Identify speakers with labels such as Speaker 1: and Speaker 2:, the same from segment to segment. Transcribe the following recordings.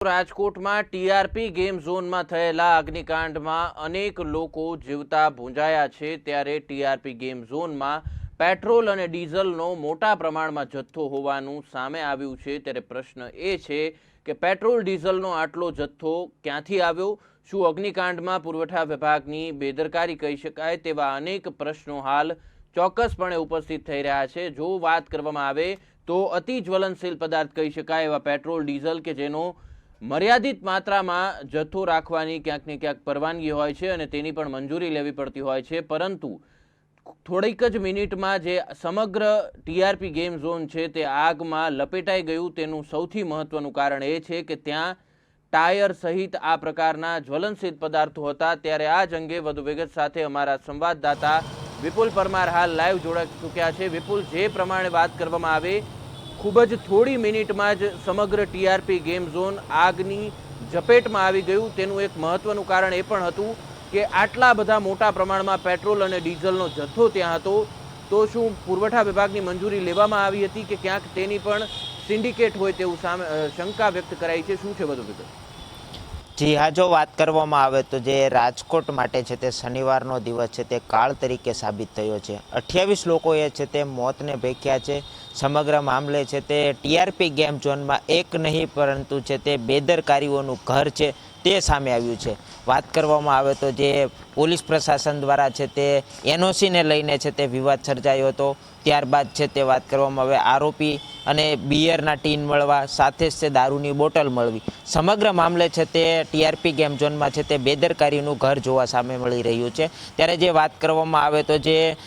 Speaker 1: રાજકોટમાં TRP game ઝોનમાં થયેલા અગ્નિકાંડમાં અનેક લોકો જીવતા ભૂંજાયા છે ત્યારે ટીઆરપી ગેમ ઝોનમાં પેટ્રોલ અને ડીઝલનો મોટા પ્રમાણમાં જથ્થો હોવાનું સામે આવ્યું છે ત્યારે પ્રશ્ન એ છે કે પેટ્રોલ ડીઝલનો આટલો જથ્થો ક્યાંથી આવ્યો? શું અગ્નિકાંડમાં પુરવઠા વિભાગની બેદરકારી કહી શકાય? તેવા અનેક પ્રશ્નો હાલ ચોક્કસપણે ઉપસ્થિત થઈ રહ્યા છે। જો વાત કરવામાં આવે તો અતિ જ્વલનશીલ પદાર્થ કહી શકાય એવા પેટ્રોલ ડીઝલ કે જેનો મર્યાદિત માત્રામાં જથ્થો રાખવાની ક્યાંક ને ક્યાંક પરવાનગી હોય છે અને તેની પણ મંજૂરી લેવી પડતી હોય છે, પરંતુ થોડીક જ મિનિટમાં જે સમગ્ર ટીઆરપી ગેમ ઝોન છે તે આગમાં લપેટાઈ ગયું તેનું સૌથી મહત્વનું કારણ એ છે કે ત્યાં ટાયર સહિત આ પ્રકારના જ્વલનશીલ પદાર્થો હતા। ત્યારે આ જ અંગે વધુ વિગત સાથે અમારા સંવાદદાતા વિપુલ પરમાર હાલ લાઈવ જોડાઈ ચૂક્યા છે। વિપુલ, જે પ્રમાણે વાત કરવામાં આવે ખૂબ જ થોડી મિનિટમાં જ સમગ્ર ટીઆરપી ગેમ ઝોન આગની ઝપેટમાં આવી ગયું, તેનું એક મહત્વનું કારણ એ પણ હતું કે આટલા બધા મોટા પ્રમાણમાં પેટ્રોલ અને ડીઝલનો જથ્થો ત્યાં હતો, તો શું પુરવઠા વિભાગની મંજૂરી લેવામાં આવી હતી કે ક્યાંક તેની પણ સિન્ડિકેટ હોય તેવું શંકા વ્યક્ત કરાઈ છે? શું છે વધુ વિગત?
Speaker 2: જી હા, જો વાત કરવામાં આવે તો જે રાજકોટ માટે છે તે શનિવારનો દિવસ છે તે કાળ તરીકે સાબિત થયો છે। 28 લોકોએ છે તે મોતને ભેટ્યા છે। સમગ્ર મામલે છે તે ટીઆરપી ગેમ ઝોનમાં એક નહીં પરંતુ છે તે બેદરકારીઓનું ઘર છે તે સામે આવ્યું છે। વાત કરવામાં આવે તો જે પોલીસ પ્રશાસન દ્વારા છે તે એનઓસીને લઈને છે તે વિવાદ સર્જાયો હતો। ત્યારબાદ છે તે વાત કરવામાં આવે આરોપી અને બિયરના ટીન મળવા સાથે જ તે દારૂની બોટલ મળવી, સમગ્ર મામલે છે તે ટીઆરપી ગેમ ઝોનમાં છે તે બેદરકારીનું ઘર જોવા સામે મળી રહ્યું છે। ત્યારે જે વાત કરવામાં આવે તો જે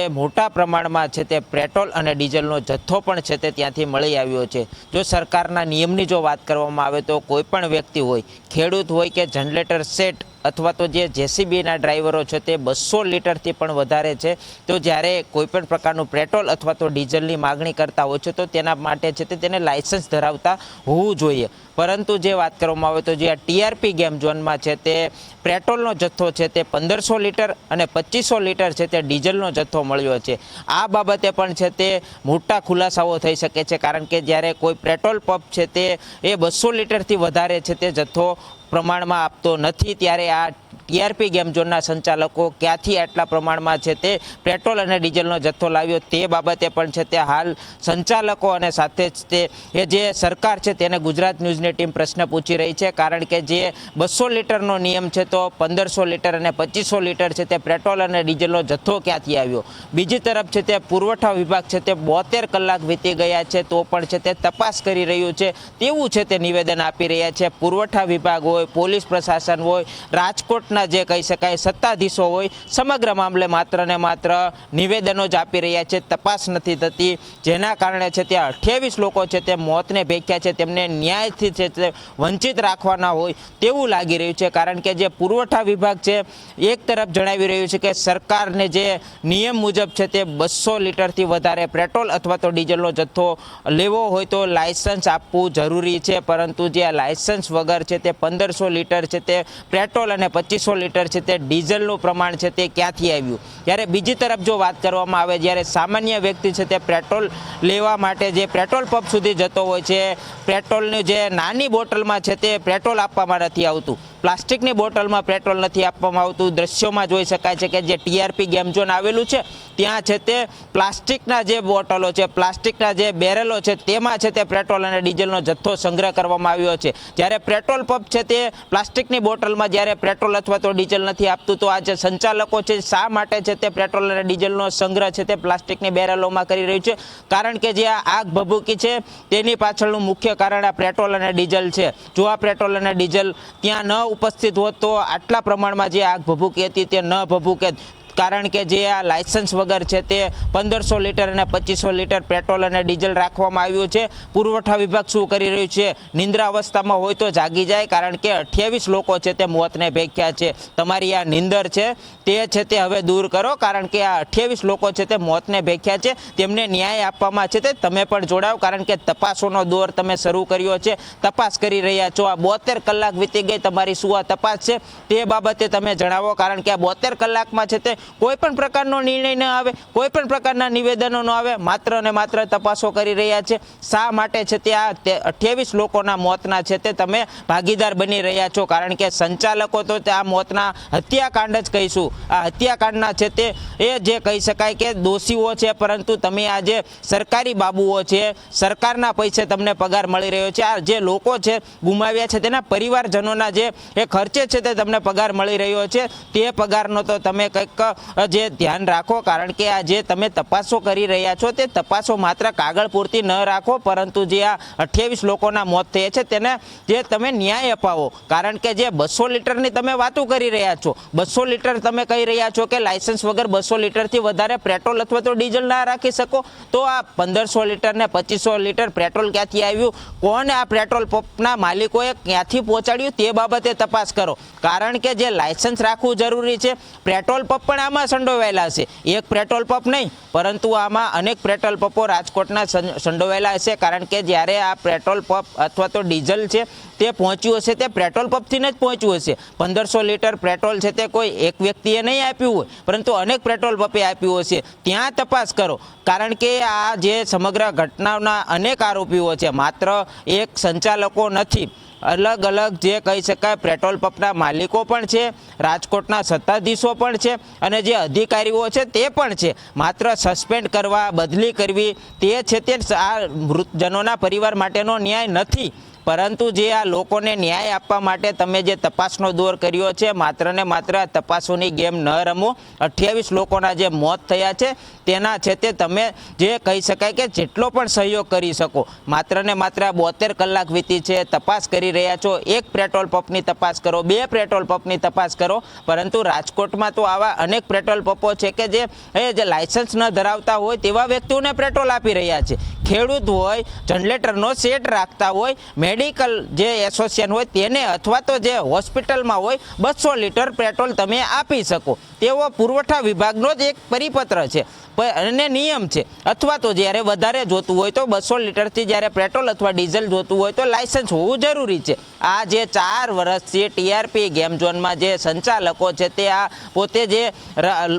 Speaker 2: મોટા પ્રમાણમાં છે તે પેટ્રોલ અને ડીઝલનો જથ્થો પણ છે તે ત્યાંથી મળી આવ્યો છે। જો સરકારના નિયમની જો વાત કરવામાં આવે તો કોઈ પણ વ્યક્તિ હોય, ખેડૂત હોય કે જનરેટર સેટ અથવા તો જે જેસીબીના ડ્રાઈવરો છે તે 200 લીટરથી પણ વધારે છે, તો જ્યારે કોઈપણ પ્રકારનું પેટ્રોલ અથવા તો ડીઝલની માગણી કરતા હોય છે તો તેના માટે છે તે તેને લાયસન્સ ધરાવતા હોવું જોઈએ। પરંતુ જે વાત કરવામાં આવે તો જે આ ટીઆરપી ગેમ ઝોનમાં છે તે પેટ્રોલનો જથ્થો છે તે 1500 લીટર અને 2500 લીટર છે તે ડીઝલનો જથ્થો મળ્યો છે। આ બાબતે પણ છે તે મોટા ખુલાસાઓ થઈ શકે છે, કારણ કે જ્યારે કોઈ પેટ્રોલ પંપ છે તે 200 લીટરથી વધારે છે તે જથ્થો પ્રમાણમાં આપતો નથી, ત્યારે આ ટીઆરપી ગેમ ઝોનના સંચાલકો ક્યાંથી આટલા પ્રમાણમાં છે તે પેટ્રોલ અને ડીઝલનો જથ્થો લાવ્યો તે બાબતે પણ છે તે હાલ સંચાલકો અને સાથે જ તે જે સરકાર છે તેને ગુજરાત ન્યૂઝની ટીમ પ્રશ્ન પૂછી રહી છે, કારણ કે જે 200 લીટરનો નિયમ છે તો 1500 લીટર અને 2500 લીટર છે તે પેટ્રોલ અને ડીઝલનો જથ્થો ક્યાંથી આવ્યો? બીજી તરફ છે તે પુરવઠા વિભાગ છે તે 72 કલાક વીતી ગયા છે તો પણ છે તે તપાસ કરી રહ્યું છે તેવું છે તે નિવેદન આપી રહ્યા છે। પુરવઠા વિભાગ હોય, પોલીસ પ્રશાસન હોય, રાજકોટના જે કહી શકાય સત્તાધીશો હોય, સમગ્ર મામલે માત્ર ને માત્ર નિવેદનો જ આપી રહ્યા છે, તપાસ નથી થતી, જેના કારણે છે તે 28 લોકો છે તે મોતને ભેટ્યા છે, તેમને ન્યાયથી છે તે વંચિત રાખવાના હોય તેવું લાગી રહ્યું છે। કારણ કે જે પુરવઠા વિભાગ છે એક તરફ જણાવી રહ્યું છે કે સરકારને જે નિયમ મુજબ છે તે 200 લીટરથી વધારે પેટ્રોલ અથવા તો ડીઝલનો જથ્થો લેવો હોય તો લાયસન્સ આપવું જરૂરી છે, પરંતુ જે આ લાયસન્સ વગર છે તે 1500 લીટર છે તે પેટ્રોલ અને 2500 લીટર છે તે ડીઝલનું પ્રમાણ છે તે ક્યાંથી આવ્યું? જ્યારે બીજી તરફ જો વાત કરવામાં આવે, જ્યારે સામાન્ય વ્યક્તિ છે તે પેટ્રોલ લેવા માટે જે પેટ્રોલ પંપ સુધી જતો હોય છે, પેટ્રોલની જે નાની બોટલમાં છે તે પેટ્રોલ આપવામાં નથી આવતું, પ્લાસ્ટિકની બોટલમાં પેટ્રોલ નથી આપવામાં આવતું। દ્રશ્યોમાં જોઈ શકાય છે કે જે ટીઆરપી ગેમ ઝોન આવેલું છે ત્યાં છે તે પ્લાસ્ટિકના જે બોટલો છે, પ્લાસ્ટિકના જે બેરલો છે તેમાં છે તે પેટ્રોલ અને ડીઝલનો જથ્થો સંગ્રહ કરવામાં આવ્યો છે। જ્યારે પેટ્રોલ પંપ છે તે પ્લાસ્ટિકની બોટલમાં જ્યારે પેટ્રોલ અથવા તો ડીઝલ નથી આપતું, તો આ જે સંચાલકો છે શા માટે છે તે પેટ્રોલ અને ડીઝલનો સંગ્રહ છે તે પ્લાસ્ટિકની બેરલોમાં કરી રહ્યું છે? કારણ કે જે આ આગ ભભૂકી છે તેની પાછળનું મુખ્ય કારણ આ પેટ્રોલ અને ડીઝલ છે। જો આ પેટ્રોલ અને ડીઝલ ત્યાં ન ઉપસ્થિત હોત તો આટલા પ્રમાણમાં જે આગ ભભૂકી હતી તે ન ભભૂકે, કારણ કે જે આ લાયસન્સ વગર છે તે 1500 લીટર અને 2500 લીટર પેટ્રોલ અને ડીઝલ રાખવામાં આવ્યું છે। પુરવઠા વિભાગ શું કરી રહ્યું છે? નિંદ્રા અવસ્થામાં હોય તો જાગી જાય, કારણ કે 28 લોકો છે તે મોતને ભેટ્યા છે। તમારી આ નિંદર છે તે હવે દૂર કરો, કારણ કે આ 28 લોકો છે તે મોતને ભેટ્યા છે, તેમને ન્યાય આપવામાં છે તે તમે પણ જોડાવ, કારણ કે તપાસોનો દોર તમે શરૂ કર્યો છે, તપાસ કરી રહ્યા છો। આ 72 કલાક વીતી ગઈ, તમારી શું આ તપાસ છે તે બાબતે તમે જણાવો, કારણ કે આ 72 કલાકમાં છે તે કોઈ પણ પ્રકારનો નિર્ણય ન આવે, કોઈ પણ પ્રકારના નિવેદનો ન આવે, માત્ર ને માત્ર તપાસો કરી રહ્યા છે. શા માટે છે તે આ 28 લોકોના મોતના છે તે તમે ભાગીદાર બની રહ્યા છો? કારણ કે સંચાલકો તો આ મોતના હત્યાકાંડ જ કહીશું. આ હત્યાકાંડના છે તે એ જે કહી શકાય કે દોષીઓ છે, પરંતુ તમે આ જે સરકારી બાબુઓ છે, સરકારના પૈસે તમને પગાર મળી રહ્યો છે, આ જે લોકો છે ગુમાવ્યા છે તેના પરિવારજનોના જે એ ખર્ચે છે તે તમને પગાર મળી રહ્યો છે, તે પગારનો તો તમે કંઈક જે ધ્યાન રાખો. કારણ કે આ જે તમે તપાસો કરી રહ્યા છો તે તપાસો માત્ર કાગળ પૂરતી ન રાખો, પરંતુ જે આ 28 લોકોના મોત થયા છે તેને જે તમે ન્યાય અપાવો. કારણ કે જે 200 લીટરની તમે વાતો કરી રહ્યા છો, 200 લીટર તમે કહી રહ્યા છો કે લાયસન્સ વગર 200 લીટરથી વધારે પેટ્રોલ અથવા તો ડીઝલ ના રાખી શકો, તો આ 1500 લીટર ને 2500 લીટર પેટ્રોલ ક્યાંથી આવ્યું, કોણ આ પેટ્રોલ પંપના માલિકોએ ક્યાંથી પહોંચાડ્યું તે બાબતે તપાસ કરો. કારણ કે જે લાયસન્સ રાખવું જરૂરી છે, પેટ્રોલ પંપ પણ આમાં સંડોવાયેલા છે. એક પેટ્રોલ પંપ નહીં, પરંતુ આમાં અનેક પેટ્રોલ પંપો રાજકોટના સંડોવાયેલા હશે. કારણ કે જ્યારે આ પેટ્રોલ પંપ અથવા તો ડીઝલ છે તે પહોંચ્યું હશે તે પેટ્રોલ પંપથી જ પહોંચ્યું હશે. 1500 લીટર પેટ્રોલ છે તે કોઈ એક વ્યક્તિએ નહીં આપ્યું હોય, પરંતુ અનેક પેટ્રોલ પંપે આપ્યું હશે. ત્યાં તપાસ કરો. કારણ કે આ જે સમગ્ર ઘટનાના અનેક આરોપીઓ છે, માત્ર એક સંચાલકો નથી, અલગ અલગ જે કહી શકાય પેટ્રોલ પંપના માલિકો પણ છે, રાજકોટના સત્તાધીશો પણ છે, અને જે અધિકારીઓ છે તે પણ છે. માત્ર સસ્પેન્ડ કરવા, બદલી કરવી તે છે તે આ મૃતજનોના પરિવાર માટેનો ન્યાય નથી. પરંતુ જે આ લોકોને ન્યાય આપવા માટે તમે જે તપાસનો દોર કર્યો છે, માત્ર ને માત્ર તપાસોની ગેમ ન રમો. 28 લોકોના જે મોત થયા છે તેના છે તે તમે જે કહી શકાય કે જેટલો પણ સહયોગ કરી શકો, માત્ર ને માત્ર 72 કલાક વીતી છે, તપાસ કરી રહ્યા છો. એક પેટ્રોલ પંપની તપાસ કરો, 2 પેટ્રોલ પંપની તપાસ કરો, પરંતુ રાજકોટમાં તો આવા અનેક પેટ્રોલ પંપો છે કે જે લાયસન્સ ન ધરાવતા હોય તેવા વ્યક્તિઓને પેટ્રોલ આપી રહ્યા છે. ખેડૂત હોય, જનરેટરનો સેટ રાખતા હોય, મેડિકલ જે એસોસિએશન હોય તેને, અથવા તો જે હોસ્પિટલમાં હોય, 200 લીટર પેટ્રોલ તમે આપી શકો તેવો પુરવઠા વિભાગનો જ એક પરિપત્ર છે અને નિયમ છે. અથવા તો જ્યારે વધારે જોતું હોય તો 200 લીટરથી જ્યારે પેટ્રોલ અથવા ડીઝલ જોતું હોય તો લાયસન્સ હોવું જરૂરી છે. આ જે 4 વર્ષથી ટીઆરપી ગેમ ઝોનમાં જે સંચાલકો છે તે આ પોતે જે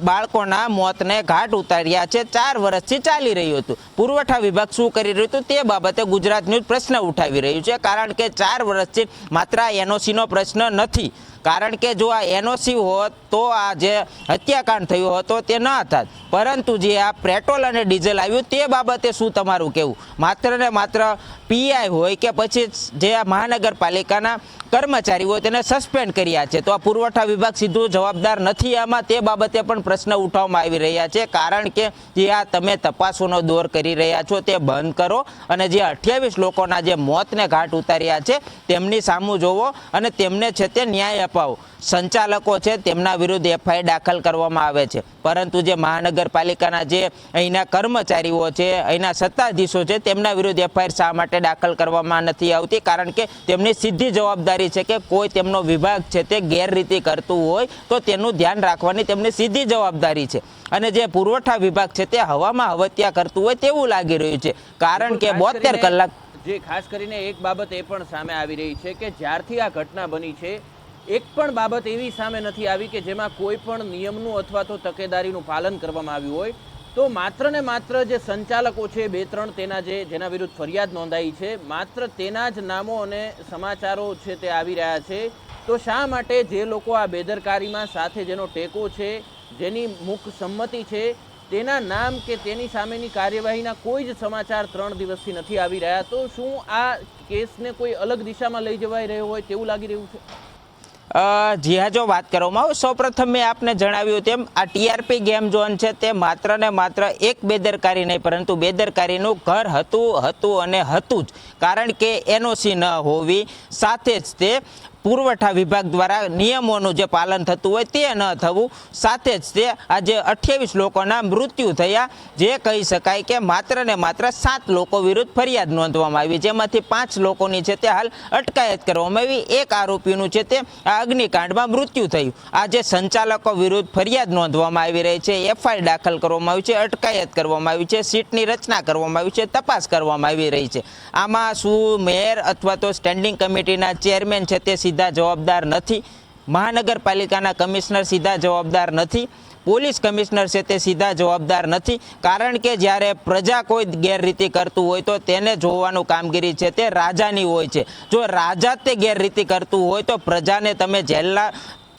Speaker 2: બાળકોના મોતને ઘાટ ઉતાર્યા છે, 4 વર્ષથી ચાલી રહ્યું હતું. પુરવઠા વિભાગ શું કરી રહ્યું હતું તે બાબતે ગુજરાત ન્યૂઝ પ્રશ્ન ઉઠાવી રહ્યું છે. કારણ કે 4 વર્ષથી માત્ર એનઓસીનો પ્રશ્ન નથી. કારણ કે જો આ એનઓસી હોત તો આ જે હત્યાકાંડ થયો હતો તે ન થાત. પરંતુ જે આ પેટ્રોલ અને ડીઝલ આવ્યું તે બાબતે શું તમારું કહેવું? માત્ર ને માત્ર પીઆઈ હોય કે પછી જે આ મહાનગરપાલિકાના કર્મચારી હોય તેને સસ્પેન્ડ કર્યા છે, તો આ પુરવઠા વિભાગ સીધું જવાબદાર નથી આમાં? તે બાબતે પણ પ્રશ્ન ઉઠાવવામાં આવી રહ્યા છે. કારણ કે જે આ તમે તપાસોનો દોર કરી રહ્યા છો તે બંધ કરો, અને જે 28 લોકોના જે મોતને ઘાટ ઉતાર્યા છે તેમની સામું જોવો અને તેમને છે તે ન્યાય અપાવો. સંચાલકો છે તેમના વિરુદ્ધ એફઆઈઆર દાખલ કરવામાં આવે છે, પરંતુ જે મહાનગરપાલિકાના જે અહીંના કર્મચારીઓ છે, અહીંના સત્તાધીશો છે તેમના વિરુદ્ધ એફઆઈઆર શા માટે દાખલ કરવામાં નથી આવતી? કારણ કે તેમની સીધી જવાબદારી છે કે કોઈ તેમનો વિભાગ છે તે ગેરરીતિ કરતું હોય તો તેનું ધ્યાન રાખવાની તેમની સીધી જવાબદારી છે. અને જે પુરવઠા વિભાગ છે તે હવામાં હવત્યા કરતું હોય તેવું લાગી રહ્યું છે. કારણ કે 72 કલાક
Speaker 1: જે ખાસ કરીને એક બાબત એ પણ સામે આવી રહી છે કે જ્યારથી આ ઘટના બની છે એક પણ બાબત એવી સામે નથી આવી કે જેમાં કોઈ પણ નિયમનું અથવા તો તકેદારીનું પાલન કરવામાં આવ્યું હોય. તો માત્ર ને માત્ર જે સંચાલકો છે 2-3 તેના જેના વિરુદ્ધ ફરિયાદ નોંધાઈ છે, માત્ર તેના જ નામો અને સમાચારો છે તે આવી રહ્યા છે. તો શા માટે જે લોકો આ બેદરકારીમાં સાથે જેનો ટેકો છે, જેની મુખ સંમતિ છે, તેના નામ કે તેની સામેની કાર્યવાહીના કોઈ જ સમાચાર 3 દિવસથી નથી આવી રહ્યા? તો શું આ કેસને કોઈ અલગ દિશામાં લઈ જવાઈ રહ્યો હોય તેવું લાગી રહ્યું છે?
Speaker 2: જી હા, જો વાત કરવામાં આવે, સૌપ્રથમ મેં આપને જણાવ્યું તેમ આ ટીઆરપી ગેમ ઝોન છે તે માત્ર ને માત્ર એક બેદરકારી નહીં, પરંતુ બેદરકારીનું ઘર હતું અને હતું જ. કારણ કે એનઓસી ન હોવી, સાથે જ તે પુરવઠા વિભાગ દ્વારા નિયમોનું જે પાલન થતું હોય તે ન થવું, સાથે જ તે આજે 28 લોકોના મૃત્યુ થયા. જે કહી શકાય કે માત્ર ને માત્ર 7 લોકો વિરુદ્ધ ફરિયાદ નોંધવામાં આવી, જેમાંથી 5 લોકોની છે તે હાલ અટકાયત કરવામાં આવી. એક આરોપીનું છે તે આ અગ્નિકાંડમાં મૃત્યુ થયું. આ જે સંચાલકો વિરુદ્ધ ફરિયાદ નોંધવામાં આવી રહી છે, એફઆઈઆર દાખલ કરવામાં આવી છે, અટકાયત કરવામાં આવી છે, સીટની રચના કરવામાં આવી છે, તપાસ કરવામાં આવી રહી છે. આમાં શું મેયર અથવા તો સ્ટેન્ડિંગ કમિટીના ચેરમેન છે તે સીધા જવાબદાર નથી? મહાનગરપાલિકાના કમિશનર સીધા જવાબદાર નથી? પોલીસ કમિશનર છે તે સીધા જવાબદાર નથી, કારણ કે જ્યારે પ્રજા કોઈ ગેરરીતિ કરતું હોય તો તેને જોવાનું કામગીરી છે તે રાજાની હોય છે. જો રાજા તે ગેરરીતિ કરતું હોય તો પ્રજાને તમે જેલના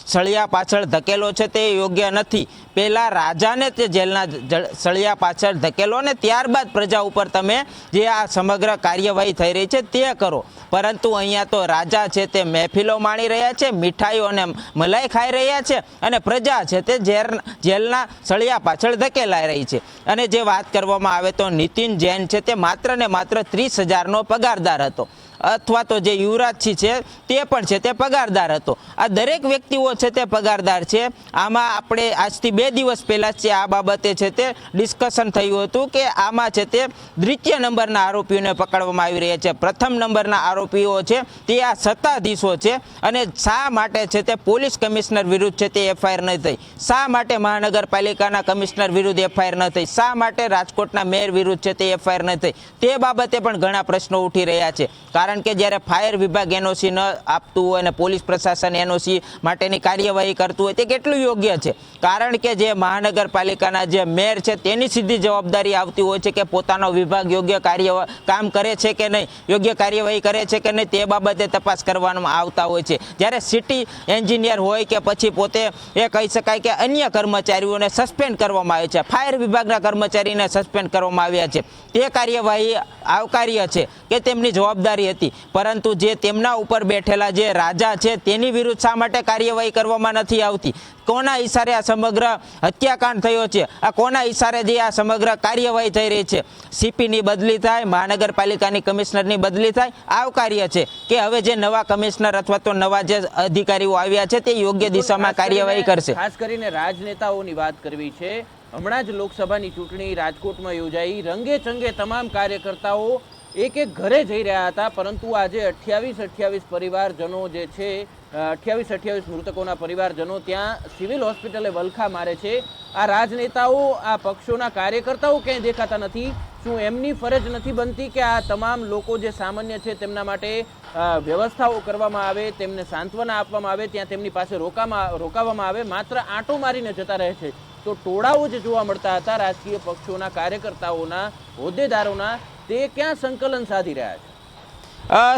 Speaker 2: સળિયા પાછળ ધકેલો છે તે યોગ્ય નથી. પહેલાં રાજાને તે જેલના સળિયા પાછળ ધકેલો ને ત્યારબાદ પ્રજા ઉપર તમે જે આ સમગ્ર કાર્યવાહી થઈ રહી છે તે કરો. પરંતુ અહીંયા તો રાજા છે તે મહેફિલો માણી રહ્યા છે, મીઠાઈઓ અને મલાઈ ખાઈ રહ્યા છે, અને પ્રજા છે તે જેલના સળિયા પાછળ ધકેલાઈ રહી છે. અને જે વાત કરવામાં આવે તો નીતિન જૈન છે તે માત્ર ને માત્ર 30,000નો પગારદાર હતો, અથવા તો જે યુવરાજસિંહ છે તે પણ છે તે પગારદાર હતો. આ દરેક વ્યક્તિઓ છે તે પગારદાર છે. આમાં આપણે આજથી 2 દિવસ પહેલાં છે આ બાબતે છે તે ડિસ્કશન થયું હતું કે આમાં છે તે દ્વિતીય નંબરના આરોપીઓને પકડવામાં આવી રહ્યા છે. પ્રથમ નંબરના આરોપીઓ છે તે આ સત્તાધીશો છે. અને શા માટે છે તે પોલીસ કમિશનર વિરુદ્ધ છે તે એફઆઈઆર ન થઈ, શા માટે મહાનગરપાલિકાના કમિશનર વિરુદ્ધ એફઆઈઆર ન થઈ, શા માટે રાજકોટના મેયર વિરુદ્ધ છે તે એફઆઈઆર ન થઈ, તે બાબતે પણ ઘણા પ્રશ્નો ઉઠી રહ્યા છે. કારણ કે જ્યારે ફાયર વિભાગ એનઓસી ન આપતું હોય અને પોલીસ પ્રશાસન એનઓસી માટેની કાર્યવાહી કરતું હોય તે કેટલું યોગ્ય છે? કારણ કે જે મહાનગરપાલિકાના જે મેયર છે તેની સીધી જવાબદારી આવતી હોય છે કે પોતાનો વિભાગ યોગ્ય કામ કરે છે કે નહીં, યોગ્ય કાર્યવાહી કરે છે કે નહીં, તે બાબતે તપાસ કરવામાં આવતા હોય છે. જ્યારે સિટી એન્જિનિયર હોય કે પછી પોતે એ કહી શકાય કે અન્ય કર્મચારીઓને સસ્પેન્ડ કરવામાં આવે છે, ફાયર વિભાગના કર્મચારીને સસ્પેન્ડ કરવામાં આવ્યા છે, તે કાર્યવાહી આવકાર્ય છે કે તેમની જવાબદારી હતી. પરંતુ જે તેમના ઉપર બેઠેલા જે રાજા છે તેની વિરુદ્ધ શા માટે કાર્યવાહી કરવામાં નથી આવતી? કોના ઈશારે આ સમગ્ર હત્યાકાંડ થયો છે? આ કોના ઈશારે જે આ સમગ્ર કાર્યવાહી થઈ રહી છે? સીપીની બદલી થાય, મહાનગરપાલિકાની કમિશનરની બદલી થાય, આવકાર્ય છે કે હવે જે નવા કમિશનર અથવા તો નવા જે અધિકારીઓ આવ્યા છે તે યોગ્ય દિશામાં કાર્યવાહી કરશે.
Speaker 1: ખાસ કરીને રાજનેતાઓની વાત કરવી છે. હમણાં જ લોકસભાની ચૂંટણી રાજકોટમાં યોજાઈ, રંગે ચંગે તમામ કાર્યકર્તાઓ એક ઘરે જઈ રહ્યા હતા, પરંતુ આજે 28 પરિવારજનો જે છે, 28 મૃતકોના પરિવારજનો ત્યાં સિવિલ હોસ્પિટલે વલખા મારે છે. આ રાજનેતાઓ, આ પક્ષોના કાર્યકર્તાઓ ક્યાંય દેખાતા નથી. શું એમની ફરજ નથી બનતી કે આ તમામ લોકો જે સામાન્ય છે તેમના માટે વ્યવસ્થાઓ કરવામાં આવે, તેમને સાંત્વના આપવામાં આવે, ત્યાં તેમની પાસે રોકાવામાં આવે? માત્ર આંટો મારીને જતા રહે છે. તો ટોળાઓ જે જોવા મળતા હતા રાજકીય પક્ષોના કાર્યકર્તાઓના, હોદ્દેદારોના, તે ક્યાં સંકલન સાધી રહ્યા છે?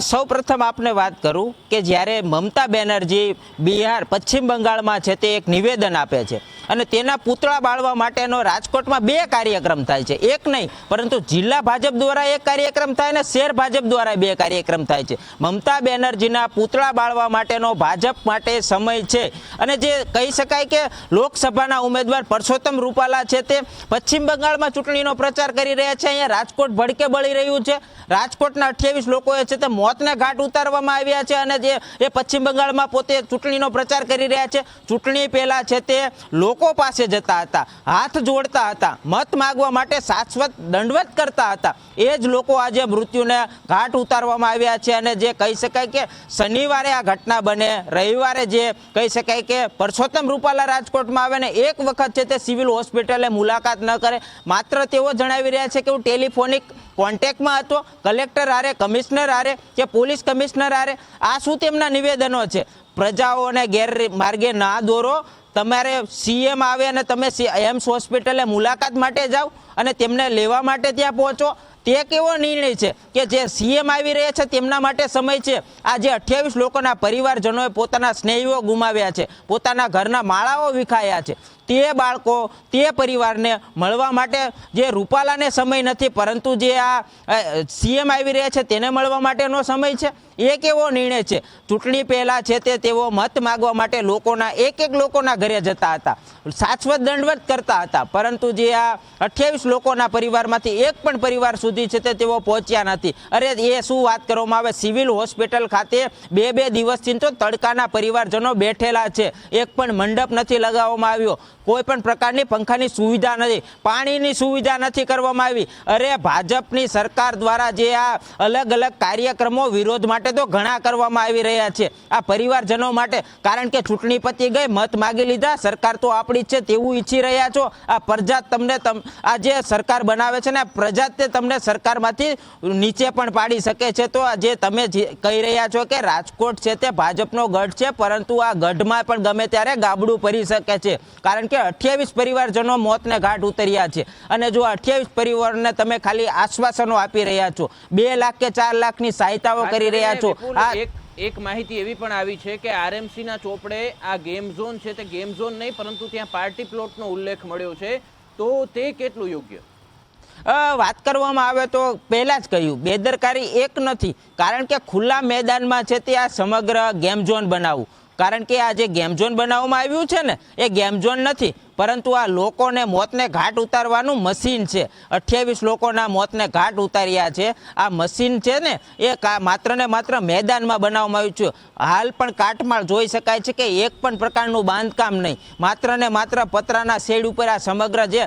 Speaker 2: સૌ પ્રથમ આપને વાત કરું કે જ્યારે મમતા બેનર્જી બિહાર, પશ્ચિમ બંગાળમાં છે તે એક નિવેદન આપે છે અને તેના પૂતળા બાળવા માટેનો રાજકોટમાં 2 કાર્યક્રમ થાય છે. એક નહીં પરંતુ જિલ્લા ભાજપ દ્વારા એક કાર્યક્રમ થાય અને શહેર ભાજપ દ્વારા 2 કાર્યક્રમ થાય છે. મમતા બેનર્જીના પૂતળા બાળવા માટેનો ભાજપ માટે સમય છે. અને જે કહી શકાય કે લોકસભાના ઉમેદવાર પરસોત્તમ રૂપાલા છે તે પશ્ચિમ બંગાળમાં ચૂંટણીનો પ્રચાર કરી રહ્યા છે, અહીંયા રાજકોટ ભડકે બળી રહ્યું છે. રાજકોટના 28 લોકોએ છે તે મોતને ઘાટ ઉતારવામાં આવ્યા છે અને જે એ પશ્ચિમ બંગાળમાં પોતે ચૂંટણીનો પ્રચાર કરી રહ્યા છે. ચૂંટણી પહેલા છે તે લોકો પાસે જતા હતા, હાથ જોડતા હતા, મત માગવા માટે શાશ્વત દંડવત કરતા હતા. એ જ લોકો આજે મૃત્યુને ઘાટ ઉતારવામાં આવ્યા છે. અને જે કહી શકાય કે શનિવારે આ ઘટના બને, રવિવારે જે કહી શકાય કે પરસોત્તમ રૂપાલા રાજકોટમાં આવે ને એક વખત છે તે સિવિલ હોસ્પિટલે મુલાકાત ન કરે. માત્ર તેઓ જણાવી રહ્યા છે કે હું ટેલિફોનિક કોન્ટેક્ટમાં હતો કલેક્ટર હારે, કમિશનર હારે કે પોલીસ કમિશનર હારે. આ શું તેમના નિવેદનો છે? પ્રજાઓને ગેરમાર્ગે ના દોરો. તમારે સીએમ આવે અને તમે એમ્સ હોસ્પિટલે મુલાકાત માટે જાઓ અને તેમને લેવા માટે ત્યાં પહોંચો. તે કેવો નિર્ણય છે કે જે સીએમ આવી રહ્યા છે તેમના માટે સમય છે? આ જે 28 લોકોના પરિવારજનોએ પોતાના સ્નેહીઓ ગુમાવ્યા છે, પોતાના ઘરના માળાઓ વિખાયા છે, તે બાળકો, તે પરિવારને મળવા માટે જે રૂપાલાને સમય નથી, પરંતુ જે આ સીએમ આવી રહ્યા છે તેને મળવા માટેનો સમય છે. એ કેવો નિર્ણય છે? ચૂંટણી પહેલાં છે તે તેઓ મત માગવા માટે લોકોના એક લોકોના ઘરે જતા હતા, શાશ્વત દંડવત કરતા હતા, પરંતુ જે આ 28 લોકોના પરિવારમાંથી એક પણ પરિવાર સુધી છે તે તેઓ પહોંચ્યા નથી. અરે એ શું વાત કરવામાં આવે? સિવિલ હોસ્પિટલ ખાતે 2 દિવસથી તો તડકાના પરિવારજનો બેઠેલા છે. એક પણ મંડપ નથી લગાવવામાં આવ્યો, કોઈ પણ પ્રકારની પંખાની સુવિધા નથી, પાણીની સુવિધા નથી કરવામાં આવી. અરે ભાજપની સરકાર દ્વારા જે આ અલગ અલગ કાર્યક્રમો વિરોધ માટે તો ઘણા કરવામાં આવી રહ્યા છે આ પરિવારજનો માટે. કારણ કે ચૂંટણી પતી ગઈ, મત માગી લીધા, સરકાર તો આપણી જ છે તેવું ઈચ્છી રહ્યા છો. આ પ્રજા તમને આ જે સરકાર બનાવે છે ને, પ્રજા તે તમને સરકારમાંથી નીચે પણ પાડી શકે છે. તો જે તમે કહી રહ્યા છો કે રાજકોટ છે તે ભાજપનો ગઢ છે, પરંતુ આ ગઢમાં પણ ગમે ત્યારે ગાબડું પડી શકે છે. કારણ કે કે 28 પરિવારજનો મોતને ઘાટ ઉતર્યા છે અને જો 28 પરિવારને તમે ખાલી આશ્વાસનો આપી રહ્યા છો, 2 લાખ કે 4 લાખની સહાયતાઓ કરી રહ્યા છો.
Speaker 1: એક માહિતી એવી પણ આવી છે કે આરએમસી ના ચોપડે આ ગેમ ઝોન છે તે ગેમ ઝોન નહીં પરંતુ ત્યાં પાર્ટી પ્લોટનો ઉલ્લેખ મળ્યો છે, તો તે કેટલું યોગ્ય?
Speaker 2: વાત કરવામાં આવે તો પહેલાં જ કહ્યું, બેદરકારી એક નથી, કારણ કે ખુલ્લા મેદાનમાં છે તે આ સમગ્ર ગેમ ઝોન બનાવવું, કારણ કે આ જે ગેમ ઝોન બનાવવામાં આવ્યું છે ને એ ગેમ ઝોન નથી, પરંતુ આ લોકોને મોતને ઘાટ ઉતારવાનું મશીન છે. 28 લોકોના મોતને ઘાટ ઉતાર્યા છે. આ મશીન છે ને એ માત્ર ને માત્ર મેદાનમાં બનાવવામાં આવ્યું છે. હાલ પણ કાટમાળ જોઈ શકાય છે કે એક પણ પ્રકારનું બાંધકામ નહીં, માત્ર ને માત્ર પતરાના શેડ ઉપર આ સમગ્ર જે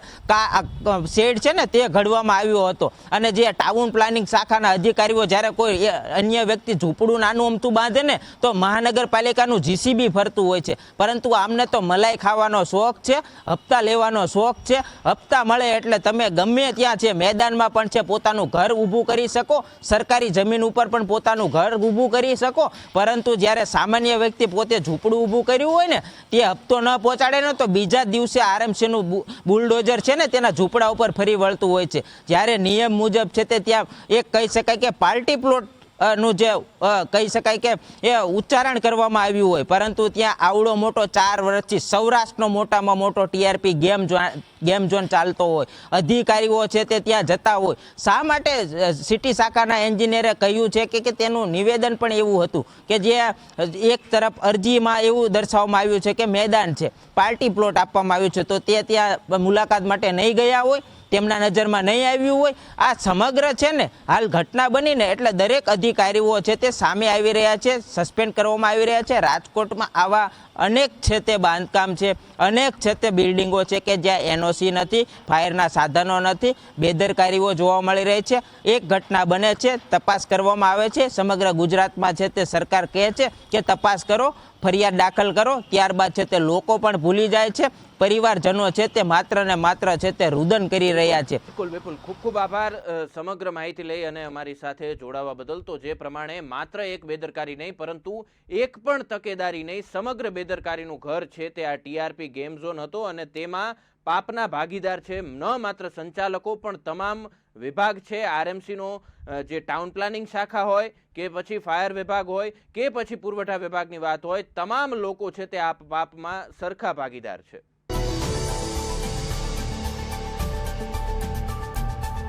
Speaker 2: શેડ છે ને તે ઘડવામાં આવ્યો હતો. અને જે ટાઉન પ્લાનિંગ શાખાના અધિકારીઓ જ્યારે કોઈ અન્ય વ્યક્તિ ઝૂંપડું નાનું અમતું બાંધે ને તો મહાનગરપાલિકાનું જીસીબી ફરતું હોય છે, પરંતુ આમને તો મલાઈ ખાવાનો શોખ છે, હપ્તા લેવાનો શોખ છે. હપ્તા મળે એટલે તમે ગમે ત્યાં છે મેદાનમાં પણ છે પોતાનું ઘર ઊભું કરી શકો, સરકારી જમીન ઉપર પણ પોતાનું ઘર ઊભું કરી શકો, પરંતુ જ્યારે સામાન્ય વ્યક્તિ પોતે ઝૂંપડું ઊભું કર્યું હોય ને તે હપ્તો ન પહોંચાડે ને તો બીજા દિવસે આરએમસીનું બુલડોઝર છે ને તેના ઝૂંપડા ઉપર ફરી વળતું હોય છે. જ્યારે નિયમ મુજબ છે તે ત્યાં એક કહી શકાય કે પાર્ટી પ્લોટ નું જે કહી શકાય કે એ ઉચ્ચારણ કરવામાં આવ્યું હોય, પરંતુ ત્યાં આવડો મોટો 4 વર્ષથી સૌરાષ્ટ્રનો મોટામાં મોટો ટીઆરપી ગેમ ઝોન ચાલતો હોય, અધિકારીઓ છે તે ત્યાં જતા હોય. શા માટે સિટી શાખાના એન્જિનિયરે કહ્યું છે કે તેનું નિવેદન પણ એવું હતું કે જે એક તરફ અરજીમાં એવું દર્શાવવામાં આવ્યું છે કે મેદાન છે, પાર્ટી પ્લોટ આપવામાં આવ્યું છે, તો તે ત્યાં મુલાકાત માટે નહીં ગયા હોય, તેમના નજરમાં નહીં આવ્યું હોય. આ સમગ્ર છે ને હાલ ઘટના બનીને એટલે દરેક અધિકારીઓ છે તે સામે આવી રહ્યા છે, સસ્પેન્ડ કરવામાં આવી રહ્યા છે. રાજકોટમાં આવા અનેક છે તે બાંધકામ છે, અનેક છે તે બિલ્ડિંગો છે કે જ્યાં એનઓસી નથી, ફાયરના સાધનો નથી, બેદરકારીઓ જોવા મળી રહી છે. એક ઘટના બને છે, તપાસ કરવામાં આવે છે, સમગ્ર ગુજરાતમાં છે તે સરકાર કહે છે કે તપાસ કરો, ફરિયાદ દાખલ કરો, ત્યારબાદ છે તે લોકો પણ ભૂલી જાય છે, પરિવારજનો છે તે માત્ર ને માત્ર છે તે રુદન કરી રહ્યા છે.
Speaker 1: બિલકુલ બિલકુલ, ખૂબ ખૂબ આભાર સમગ્ર માહિતી લઈ અને અમારી સાથે જોડાવા બદલ. તો જે પ્રમાણે માત્ર એક બેદરકારી નહીં પરંતુ એક પણ તકેદારી નહીં, સમગ્ર બેદરકારીનું ઘર છે તે આ ટીઆરપી ગેમ ઝોન હતો અને તેમાં પાપના ભાગીદાર છે ન માત્ર સંચાલકો પણ તમામ વિભાગ છે. આરએમસીનો જે ટાઉન પ્લાનિંગ શાખા હોય કે પછી ફાયર વિભાગ હોય કે પછી પુરવઠા વિભાગની વાત હોય, તમામ લોકો છે તે આ પાપમાં સરખા ભાગીદાર છે.